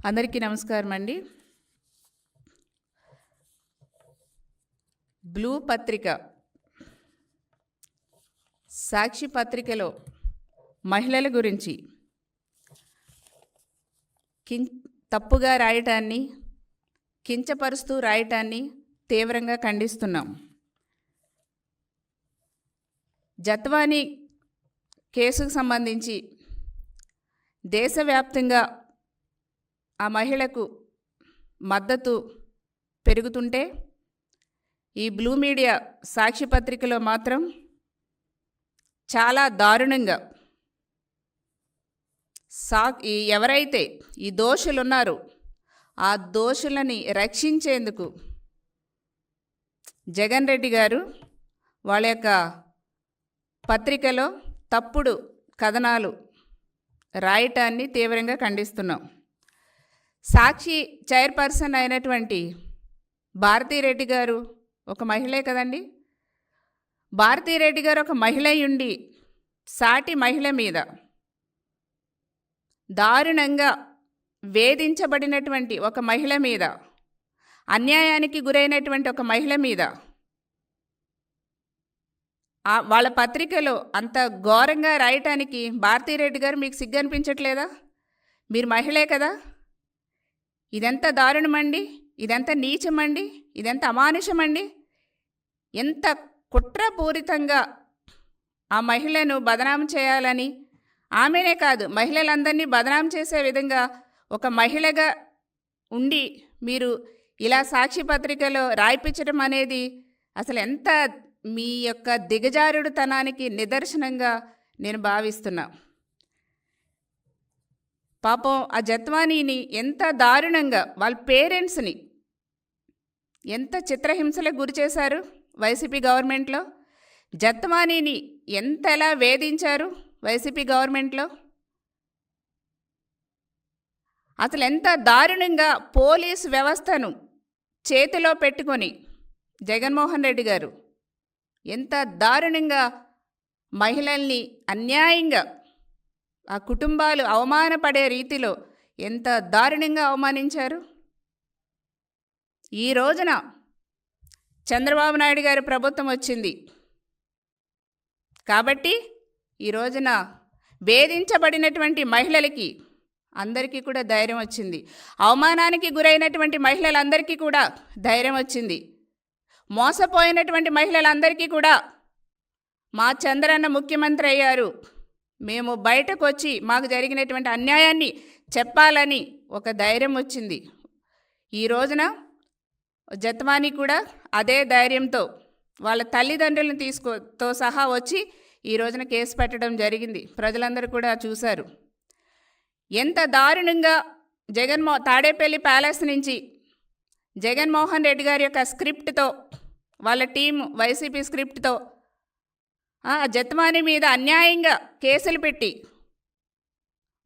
అందరికీ నమస్కారం అండి. బ్లూ పత్రిక సాక్షి పత్రికలో మహిళల గురించి తప్పుగా రాయటాన్ని, కించపరుస్తూ రాయటాన్ని తీవ్రంగా ఖండిస్తున్నాం. జత్వానీ కేసుకు సంబంధించి దేశవ్యాప్తంగా ఆ మహిళకు మద్దతు పెరుగుతుంటే ఈ బ్లూ మీడియా సాక్షి పత్రికలో మాత్రం చాలా దారుణంగా ఎవరైతే ఈ దోషులు ఉన్నారో ఆ దోషులని రక్షించేందుకు జగన్ రెడ్డి గారు వాళ్ళ యొక్క పత్రికలో తప్పుడు కథనాలు రాయటాన్ని తీవ్రంగా ఖండిస్తున్నాం. సాక్షి చైర్పర్సన్ అయినటువంటి భారతీరెడ్డి గారు ఒక మహిళే కదండి. భారతీరెడ్డి గారు ఒక మహిళ ఉండి సాటి మహిళ మీద దారుణంగా వేధించబడినటువంటి ఒక మహిళ మీద, అన్యాయానికి గురైనటువంటి ఒక మహిళ మీద వాళ్ళ పత్రికలో అంత ఘోరంగా రాయటానికి భారతీరెడ్డి గారు మీకు సిగ్గు అనిపించట్లేదా? మీరు మహిళే కదా. ఇదెంత దారుణమండి, ఇదెంత నీచమండి, ఇదెంత అమానుషమండి. ఎంత కుట్రపూరితంగా ఆ మహిళను బదనాం చేయాలని, ఆమెనే కాదు మహిళలందరినీ బదనాం చేసే విధంగా ఒక మహిళగా ఉండి మీరు ఇలా సాక్షి పత్రికలో రాయిపించడం అనేది అసలు ఎంత మీ యొక్క దిగజారుడుతనానికి నిదర్శనంగా నేను భావిస్తున్నా. పాపం ఆ జత్వానీని ఎంత దారుణంగా వాళ్ళ పేరెంట్స్ని ఎంత చిత్రహింసలకు గురి చేశారు వైసీపీ గవర్నమెంట్లో. జత్వానీని ఎంతలా వేధించారు వైసీపీ గవర్నమెంట్లో. అసలు ఎంత దారుణంగా పోలీసు వ్యవస్థను చేతిలో పెట్టుకొని జగన్మోహన్ రెడ్డి గారు ఎంత దారుణంగా మహిళల్ని అన్యాయంగా ఆ కుటుంబాలు అవమానపడే రీతిలో ఎంత దారుణంగా అవమానించారు. ఈ రోజున చంద్రబాబు నాయుడు గారి ప్రభుత్వం వచ్చింది కాబట్టి ఈ రోజున వేధించబడినటువంటి మహిళలకి అందరికీ కూడా ధైర్యం వచ్చింది. అవమానానికి గురైనటువంటి మహిళలందరికీ కూడా ధైర్యం వచ్చింది. మోసపోయినటువంటి మహిళలందరికీ కూడా మా చంద్రన్న ముఖ్యమంత్రి అయ్యారు, మేము బయటకు వచ్చి మాకు జరిగినటువంటి అన్యాయాన్ని చెప్పాలని ఒక ధైర్యం వచ్చింది. ఈ రోజున జత్వానీ కూడా అదే ధైర్యంతో వాళ్ళ తల్లిదండ్రులను తో సహా వచ్చి ఈ రోజున కేసు పెట్టడం జరిగింది. ప్రజలందరూ కూడా చూశారు ఎంత దారుణంగా తాడేపల్లి ప్యాలెస్ నుంచి జగన్మోహన్ రెడ్డి గారి యొక్క స్క్రిప్ట్తో, వాళ్ళ టీం వైసీపీ స్క్రిప్ట్తో జత్వానీ మీద అన్యాయంగా కేసులు పెట్టి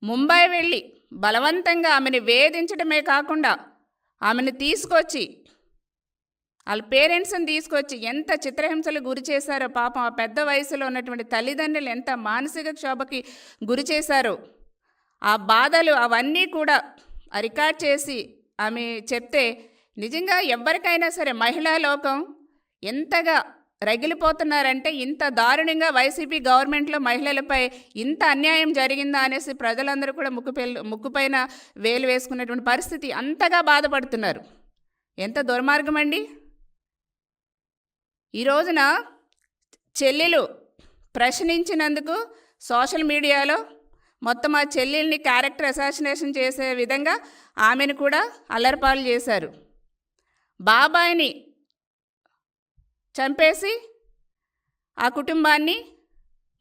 ముంబై వెళ్ళి బలవంతంగా ఆమెను వేధించడమే కాకుండా ఆమెను తీసుకొచ్చి వాళ్ళ పేరెంట్స్ని తీసుకొచ్చి ఎంత చిత్రహింసలు గురి చేశారో. పాపం ఆ పెద్ద వయసులో ఉన్నటువంటి తల్లిదండ్రులు ఎంత మానసిక క్షోభకి గురి చేశారో. ఆ బాధలు అవన్నీ కూడా రికార్డ్ చేసి ఆమె చెప్తే నిజంగా ఎవరికైనా సరే మహిళా లోకం ఎంతగా రగిలిపోతున్నారంటే, ఇంత దారుణంగా వైసీపీ గవర్నమెంట్లో మహిళలపై ఇంత అన్యాయం జరిగిందా అనేసి ప్రజలందరూ కూడా ముక్కుపైన వేలు వేసుకున్నటువంటి పరిస్థితి, అంతగా బాధపడుతున్నారు. ఎంత దుర్మార్గం అండి. ఈ రోజున చెల్లెలు ప్రశ్నించినందుకు సోషల్ మీడియాలో మొత్తం ఆ చెల్లెల్ని క్యారెక్టర్ అసాసినేషన్ చేసే విధంగా ఆమెను కూడా అల్లరిపాలు చేశారు. బాబాయిని చంపేసి ఆ కుటుంబాన్ని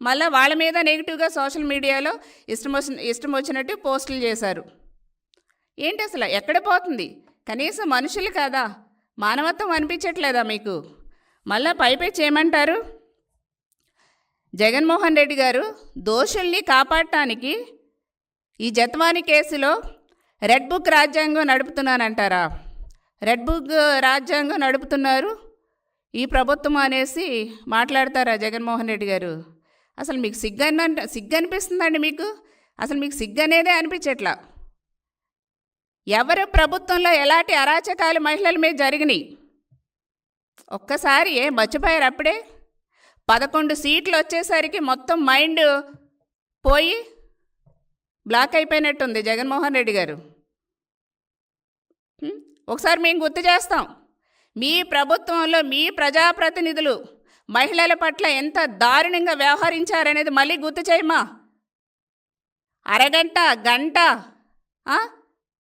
మళ్ళీ వాళ్ళ మీద నెగిటివ్గా సోషల్ మీడియాలో ఇష్టం వచ్చినట్టు పోస్టులు చేశారు. ఏంటి అసలు ఎక్కడ పోతుంది? కనీసం మనుషులు కాదా? మానవత్వం అనిపించట్లేదా మీకు? మళ్ళీ పైపై చేయమంటారు. జగన్మోహన్ రెడ్డి గారు దోషుల్ని కాపాడటానికి ఈ జత్వానీ కేసులో రెడ్ బుక్ రాజ్యాంగం నడుపుతున్నానంటారా? రెడ్ బుక్ రాజ్యాంగం నడుపుతున్నారు ఈ ప్రభుత్వం అనేసి మాట్లాడతారా జగన్మోహన్ రెడ్డి గారు? అసలు మీకు సిగ్గు అనిపిస్తుందండి మీకు? అసలు మీకు సిగ్గు అనేదే అనిపించట్లా. ఎవరు ప్రభుత్వంలో ఎలాంటి అరాచకాలు మహిళల మీద జరిగినాయి ఒక్కసారి మర్చిపోయారు అప్పుడే. 11 సీట్లు వచ్చేసరికి మొత్తం మైండ్ పోయి బ్లాక్ అయిపోయినట్టుంది జగన్మోహన్ రెడ్డి గారు. ఒకసారి మేము గుర్తు చేస్తాం, మీ ప్రభుత్వంలో మీ ప్రజాప్రతినిధులు మహిళల పట్ల ఎంత దారుణంగా వ్యవహరించారనేది మళ్ళీ గుర్తు చేయమా. అరగంట గంట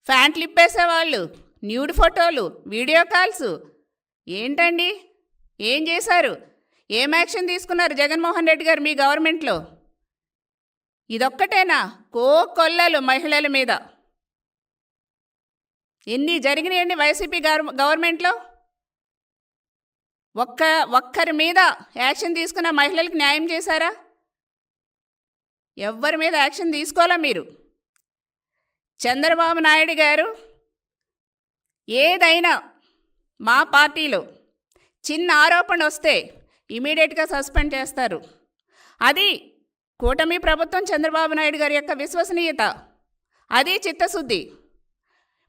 ఫ్యాంట్లు ఇప్పేసేవాళ్ళు, న్యూడ్ ఫోటోలు, వీడియో కాల్స్. ఏంటండి, ఏం చేశారు? ఏం యాక్షన్ తీసుకున్నారు జగన్మోహన్ రెడ్డి గారు మీ గవర్నమెంట్లో? ఇదొక్కటేనా? కొల్లలు మహిళల మీద ఎన్ని జరిగినాయండి వైసీపీ గవర్నమెంట్లో? ఒక్కరి మీద యాక్షన్ తీసుకున్న మహిళలకు న్యాయం చేశారా? ఎవ్వరి మీద యాక్షన్ తీసుకోవాలా మీరు? చంద్రబాబు నాయుడు గారు ఏదైనా మా పార్టీలో చిన్న ఆరోపణ వస్తే ఇమీడియట్గా సస్పెండ్ చేస్తారు. అది కూటమి ప్రభుత్వం, చంద్రబాబు నాయుడు గారి యొక్క విశ్వసనీయత, అది చిత్తశుద్ధి.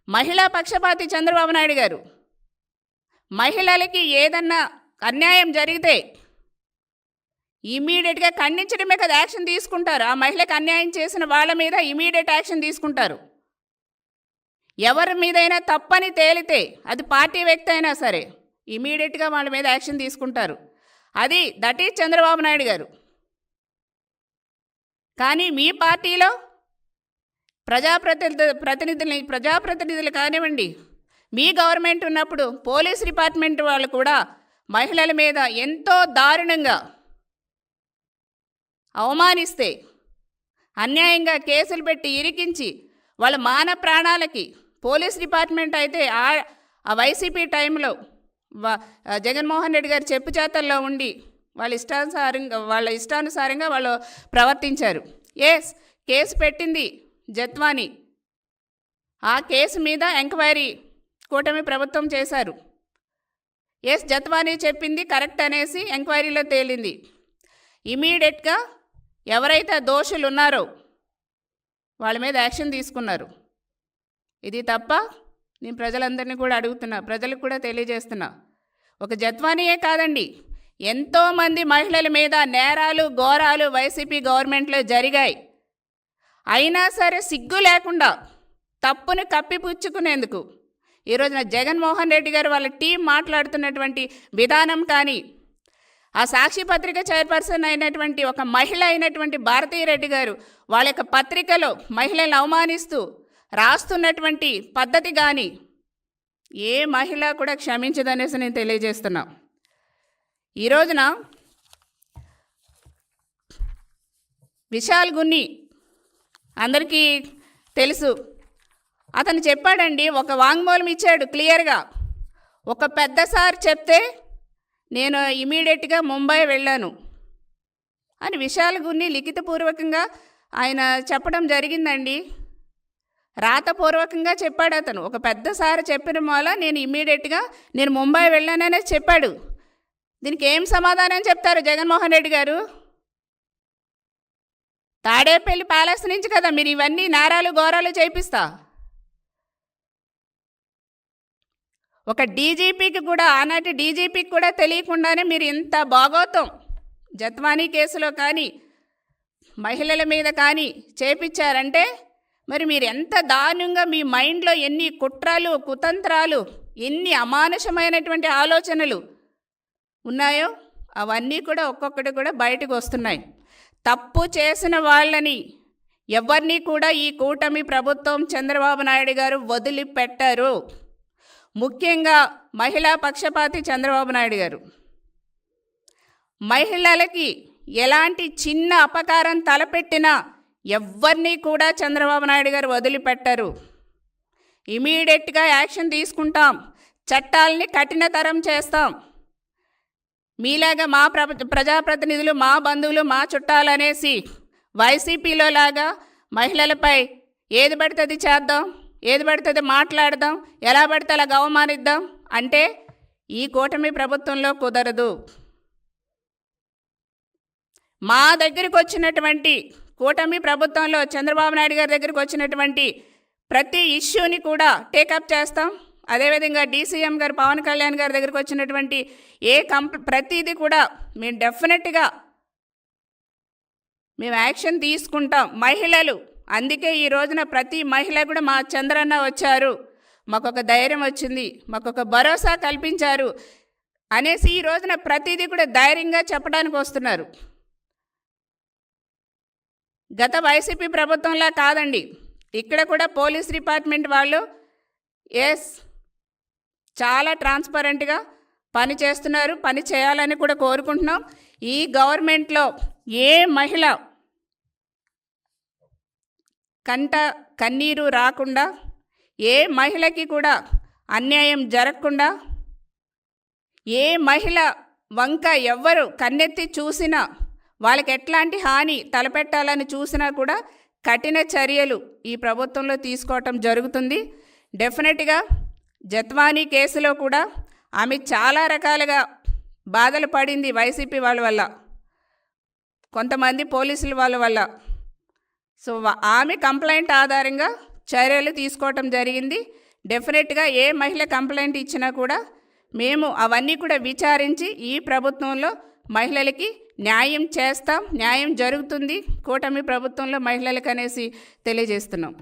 మహిళా పక్షపాతి చంద్రబాబు నాయుడు గారు. మహిళలకి ఏదన్నా అన్యాయం జరిగితే ఇమీడియట్గా ఖండించడమే కదా యాక్షన్ తీసుకుంటారు. ఆ మహిళకు అన్యాయం చేసిన వాళ్ళ మీద ఇమీడియట్ యాక్షన్ తీసుకుంటారు. ఎవరి మీదైనా తప్పని తేలితే అది పార్టీ వ్యక్తి అయినా సరే ఇమీడియట్గా వాళ్ళ మీద యాక్షన్ తీసుకుంటారు. దట్ ఈజ్ చంద్రబాబు నాయుడు గారు. కానీ మీ పార్టీలో ప్రజాప్రతినిధులు కానివ్వండి, మీ గవర్నమెంట్ ఉన్నప్పుడు పోలీస్ డిపార్ట్మెంట్ వాళ్ళు కూడా మహిళల మీద ఎంతో దారుణంగా అవమానిస్తే, అన్యాయంగా కేసులు పెట్టి ఇరికించి వాళ్ళ మాన ప్రాణాలకి పోలీస్ డిపార్ట్మెంట్ అయితే ఆ వైసీపీ టైంలో జగన్మోహన్ రెడ్డి గారు చెప్పు చేతల్లో ఉండి వాళ్ళ ఇష్టానుసారంగా వాళ్ళు ప్రవర్తించారు. కేసు పెట్టింది జత్వాని. ఆ కేసు మీద ఎంక్వైరీ కూటమి ప్రభుత్వం చేశారు. జత్వాని చెప్పింది కరెక్ట్ అనేసి ఎంక్వైరీలో తేలింది. ఇమీడియట్గా ఎవరైతే దోషులు ఉన్నారో వాళ్ళ మీద యాక్షన్ తీసుకున్నారు. ఇది తప్ప నేను ప్రజలందరినీ కూడా అడుగుతున్నా, ప్రజలకు కూడా తెలియజేస్తున్నా. ఒక జత్వానియే కాదండి, ఎంతోమంది మహిళల మీద నేరాలు ఘోరాలు వైసీపీ గవర్నమెంట్లో జరిగాయి. అయినా సరే సిగ్గు లేకుండా తప్పును కప్పిపుచ్చుకునేందుకు ఈరోజున జగన్మోహన్ రెడ్డి గారు వాళ్ళ టీం మాట్లాడుతున్నటువంటి విధానం కానీ, ఆ సాక్షి పత్రిక చైర్పర్సన్ అయినటువంటి ఒక మహిళ అయినటువంటి భారతీరెడ్డి గారు వాళ్ళ యొక్క పత్రికలో మహిళలను అవమానిస్తూ రాస్తున్నటువంటి పద్ధతి కానీ ఏ మహిళ కూడా క్షమించదనేసి నేను తెలియజేస్తున్నా. ఈ రోజున విశాల్ గున్ని అందరికీ తెలుసు. అతను చెప్పాడండి, ఒక వాంగ్మూలం ఇచ్చాడు క్లియర్గా. ఒక పెద్ద సార్ చెప్తే నేను ఇమీడియట్గా ముంబై వెళ్ళాను అని విశాల్ గున్ని లిఖితపూర్వకంగా ఆయన చెప్పడం జరిగిందండి. రాతపూర్వకంగా చెప్పాడు అతను. ఒక పెద్ద సార్ చెప్పిన మూల నేను ముంబై వెళ్ళాననే చెప్పాడు. దీనికి ఏం సమాధానం చెప్తారు జగన్మోహన్ రెడ్డి గారు? తాడేపల్లి ప్యాలెస్ నుంచి కదా మీరు ఇవన్నీ నేరాలు ఘోరాలు చేయిస్తా. ఒక డీజీపీకి కూడా, ఆనాటి డీజీపీకి కూడా తెలియకుండానే మీరు ఇంత భాగోతం జత్వానీ కేసులో కానీ మహిళల మీద కానీ చేపించారంటే మరి మీరు ఎంత దారుణంగా మీ మైండ్లో ఎన్ని కుట్రలు కుతంత్రాలు ఎన్ని అమానుషమైనటువంటి ఆలోచనలు ఉన్నాయో అవన్నీ కూడా ఒక్కొక్కటి కూడా బయటకు వస్తున్నాయి. తప్పు చేసిన వాళ్ళని ఎవరిని కూడా ఈ కూటమి ప్రభుత్వం చంద్రబాబు నాయుడు గారు వదిలిపెట్టారు. ముఖ్యంగా మహిళా పక్షపాతి చంద్రబాబు నాయుడు గారు మహిళలకి ఎలాంటి చిన్న అపకారం తలపెట్టినా ఎవరిని కూడా చంద్రబాబు నాయుడు గారు వదిలిపెట్టరు. ఇమీడియట్గా యాక్షన్ తీసుకుంటాం, చట్టాలని కఠినతరం చేస్తాం. మీలాగా మా ప్రజాప్రతినిధులు మా బంధువులు మా చుట్టాలనేసి వైసీపీలో లాగా మహిళలపై ఏది పడితే అది చేద్దాం, ఏది పడితే అది మాట్లాడదాం, ఎలా పడితే అలా అవమానిద్దాం అంటే ఈ కూటమి ప్రభుత్వంలో కుదరదు. మా దగ్గరికి వచ్చినటువంటి కూటమి ప్రభుత్వంలో చంద్రబాబు నాయుడు గారి దగ్గరికి వచ్చినటువంటి ప్రతి ఇష్యూని కూడా టేకప్ చేస్తాం. అదేవిధంగా డీసీఎం గారు పవన్ కళ్యాణ్ గారి దగ్గరికి వచ్చినటువంటి ప్రతిదీ కూడా మేము డెఫినెట్గా మేము యాక్షన్ తీసుకుంటాం. మహిళలు అందుకే ఈ రోజున ప్రతి మహిళ కూడా మా చంద్రన్న వచ్చారు, మాకొక ధైర్యం వచ్చింది, మాకొక భరోసా కల్పించారు అనేసి ఈ రోజున ప్రతిదీ కూడా ధైర్యంగా చెప్పడానికి వస్తున్నారు. గత వైసీపీ ప్రభుత్వంలా కాదండి, ఇక్కడ కూడా పోలీస్ డిపార్ట్మెంట్ వాళ్ళు చాలా ట్రాన్స్పరెంట్గా పని చేస్తున్నారు, పని చేయాలని కూడా కోరుకుంటున్నాం. ఈ గవర్నమెంట్లో ఏ మహిళ కన్నీరు రాకుండా, ఏ మహిళకి కూడా అన్యాయం జరగకుండా, ఏ మహిళ వంక ఎవ్వరు కన్నెత్తి చూసినా వాళ్ళకి ఎట్లాంటి హాని తలపెట్టాలని చూసినా కూడా కఠిన చర్యలు ఈ ప్రభుత్వంలో తీసుకోవటం జరుగుతుంది. డెఫినెట్గా జత్వానీ కేసులో కూడా ఆమె చాలా రకాలుగా బాధలు పడింది వైసీపీ వాళ్ళ వల్ల, కొంతమంది పోలీసుల వాళ్ళ వల్ల. సో ఆమె కంప్లైంట్ ఆధారంగా చర్యలు తీసుకోవటం జరిగింది. డెఫినెట్గా ఏ మహిళ కంప్లైంట్ ఇచ్చినా కూడా మేము అవన్నీ కూడా విచారించి ఈ ప్రభుత్వంలో మహిళలకి న్యాయం చేస్తాం, న్యాయం జరుగుతుంది కూటమి ప్రభుత్వంలో మహిళలకు అనేసి తెలియజేస్తున్నాం.